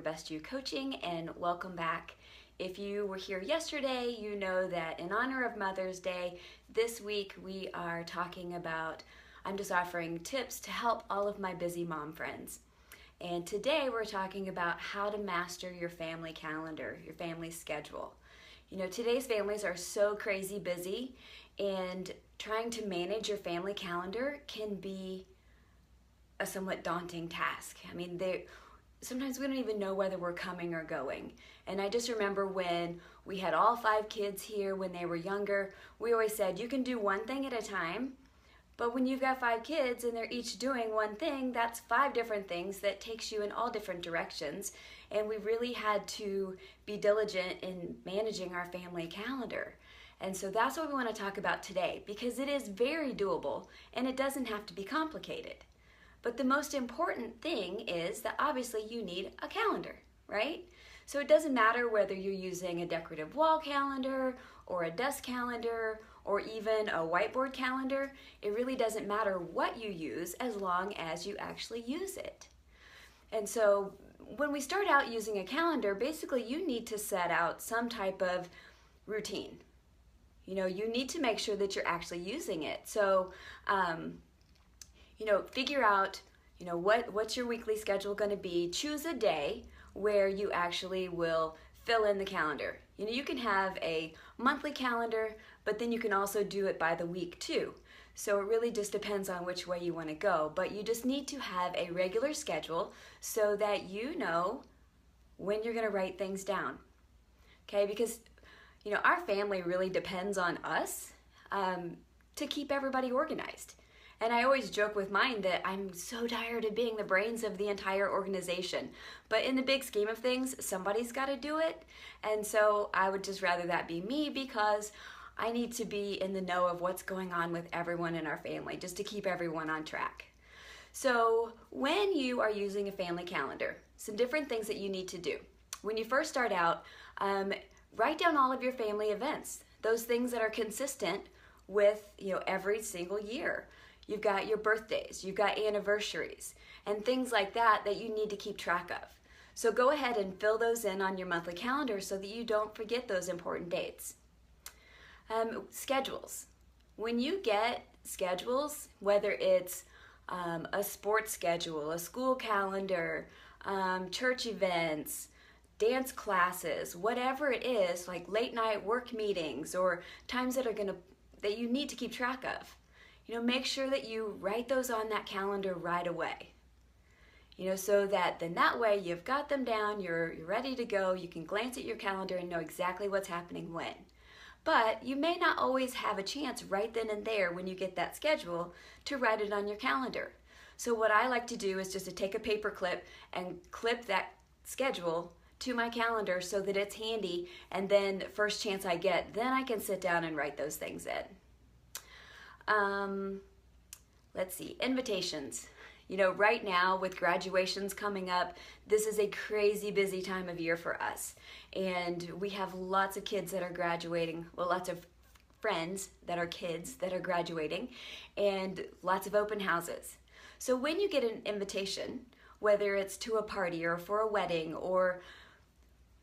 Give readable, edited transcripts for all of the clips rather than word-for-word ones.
Best You Coaching, and welcome back. If you were here yesterday, you know that in honor of Mother's Day, this week we are talking about, I'm just offering tips to help all of my busy mom friends. And today we're talking about how to master your family calendar, your family schedule. You know, today's families are so crazy busy, and trying to manage your family calendar can be a somewhat daunting task. I mean, sometimes we don't even know whether we're coming or going. And I just remember when we had all 5 kids here when they were younger, we always said you can do one thing at a time, but when you've got 5 kids and they're each doing one thing, that's 5 different things that takes you in all different directions. And we really had to be diligent in managing our family calendar. And so that's what we want to talk about today, because it is very doable and it doesn't have to be complicated. But the most important thing is that obviously you need a calendar, right? So it doesn't matter whether you're using a decorative wall calendar or a desk calendar or even a whiteboard calendar. It really doesn't matter what you use as long as you actually use it. And so when we start out using a calendar, basically you need to set out some type of routine. You know, you need to make sure that you're actually using it. So, figure out, what's your weekly schedule going to be. Choose a day where you actually will fill in the calendar. You know, you can have a monthly calendar, but then you can also do it by the week too. So it really just depends on which way you want to go. But you just need to have a regular schedule so that you know when you're going to write things down. Okay, because our family really depends on us to keep everybody organized. And I always joke with mine that I'm so tired of being the brains of the entire organization. But in the big scheme of things, somebody's got to do it. And so I would just rather that be me, because I need to be in the know of what's going on with everyone in our family, just to keep everyone on track. So when you are using a family calendar, some different things that you need to do. When you first start out, write down all of your family events, those things that are consistent with every single year. You've got your birthdays, you've got anniversaries, and things like that that you need to keep track of. So go ahead and fill those in on your monthly calendar so that you don't forget those important dates. Schedules. When you get schedules, whether it's a sports schedule, a school calendar, church events, dance classes, whatever it is, like late night work meetings or times that you need to keep track of. Make sure that you write those on that calendar right away. So that then that way you've got them down, you're ready to go, you can glance at your calendar and know exactly what's happening when. But you may not always have a chance right then and there when you get that schedule to write it on your calendar. So what I like to do is just to take a paper clip and clip that schedule to my calendar so that it's handy, and then first chance I get, then I can sit down and write those things in. Let's see, invitations. Right now with graduations coming up, this is a crazy busy time of year for us. And we have lots of kids that are graduating, well, lots of friends that are kids that are graduating, and lots of open houses. So when you get an invitation, whether it's to a party or for a wedding or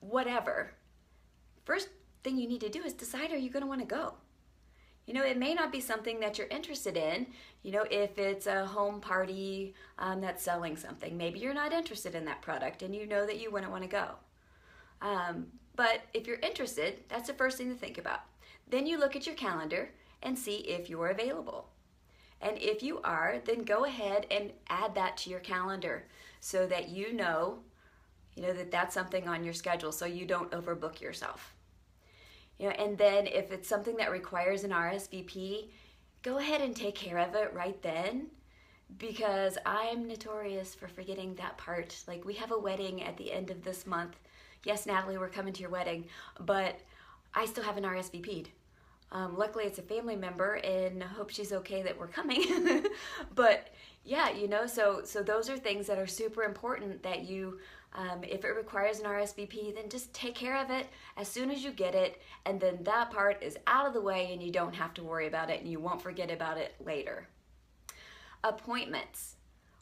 whatever, first thing you need to do is decide, are you going to want to go? It may not be something that you're interested in. If it's a home party that's selling something, maybe you're not interested in that product and you know that you wouldn't want to go. But if you're interested, that's the first thing to think about. Then you look at your calendar and see if you're available. And if you are, then go ahead and add that to your calendar so that you know that that's something on your schedule so you don't overbook yourself. And then if it's something that requires an RSVP, go ahead and take care of it right then, because I'm notorious for forgetting that part. Like, we have a wedding at the end of this month. Yes, Natalie, we're coming to your wedding, but I still haven't RSVP'd. Luckily, it's a family member, and I hope she's okay that we're coming. But yeah, so those are things that are super important that you, if it requires an RSVP, then just take care of it as soon as you get it, and then that part is out of the way and you don't have to worry about it and you won't forget about it later. Appointments,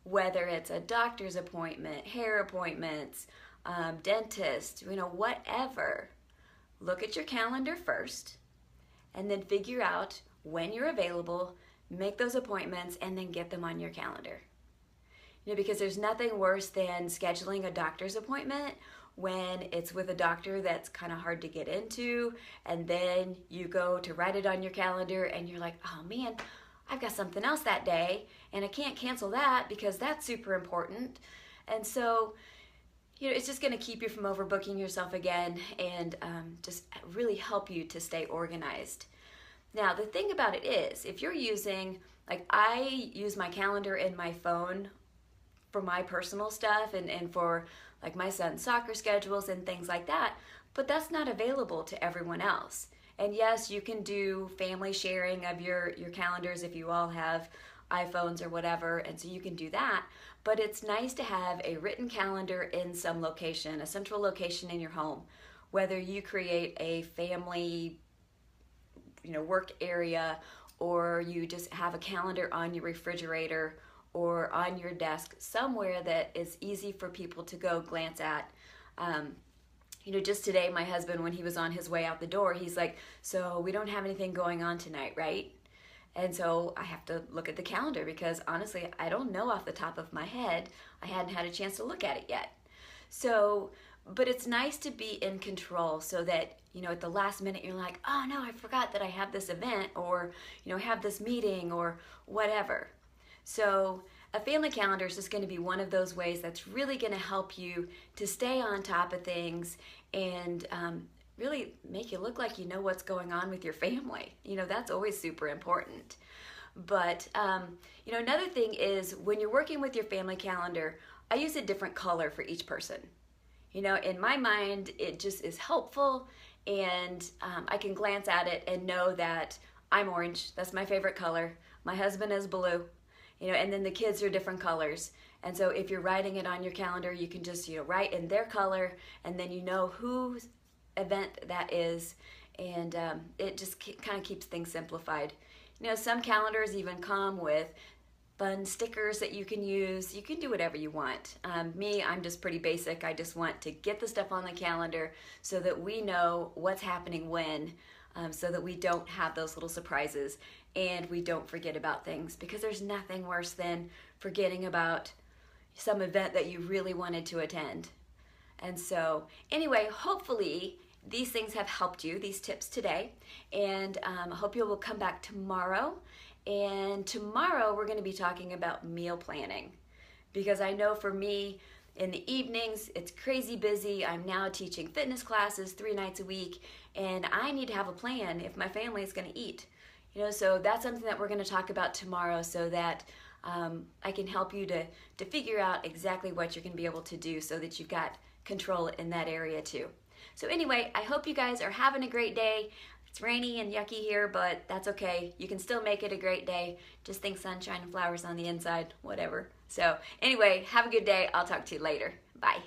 whether it's a doctor's appointment, hair appointments, dentist, whatever. Look at your calendar first and then figure out when you're available, make those appointments, and then get them on your calendar. Because there's nothing worse than scheduling a doctor's appointment when it's with a doctor that's kind of hard to get into, and then you go to write it on your calendar and you're like, oh man, I've got something else that day and I can't cancel that because that's super important. And so, it's just going to keep you from overbooking yourself again, and just really help you to stay organized. Now, the thing about it is, if you're using, like I use my calendar in my phone for my personal stuff and for like my son's soccer schedules and things like that, but that's not available to everyone else. And yes, you can do family sharing of your calendars if you all have iPhones or whatever, and so you can do that. But it's nice to have a written calendar in some location, a central location in your home, whether you create a family work area, or you just have a calendar on your refrigerator or on your desk, somewhere that is easy for people to go glance at. Just today, my husband, when he was on his way out the door, he's like, so we don't have anything going on tonight, right? And so I have to look at the calendar because honestly, I don't know off the top of my head. I hadn't had a chance to look at it yet. So, but it's nice to be in control so that, at the last minute you're like, oh no, I forgot that I have this event, or, have this meeting or whatever. So a family calendar is just going to be one of those ways that's really going to help you to stay on top of things and really make you look like you know what's going on with your family. That's always super important. But, another thing is when you're working with your family calendar, I use a different color for each person. In my mind, it just is helpful, and I can glance at it and know that I'm orange. That's my favorite color. My husband is blue, and then the kids are different colors. And so if you're writing it on your calendar, you can just, write in their color, and then whose event that is, and it just kind of keeps things simplified. Some calendars even come with fun stickers that you can use. You can do whatever you want. I'm just pretty basic. I just want to get the stuff on the calendar so that we know what's happening when, so that we don't have those little surprises and we don't forget about things, because there's nothing worse than forgetting about some event that you really wanted to attend. And so anyway, hopefully these things have helped you, these tips today, and I hope you will come back tomorrow. And tomorrow we're going to be talking about meal planning, because I know for me in the evenings it's crazy busy. I'm now teaching fitness classes 3 nights a week, and I need to have a plan if my family is going to eat. So that's something that we're going to talk about tomorrow, so that I can help you to figure out exactly what you're going to be able to do so that you've got control in that area too. So anyway, I hope you guys are having a great day. It's rainy and yucky here, but that's okay. You can still make it a great day. Just think sunshine and flowers on the inside, whatever. So anyway, have a good day. I'll talk to you later. Bye.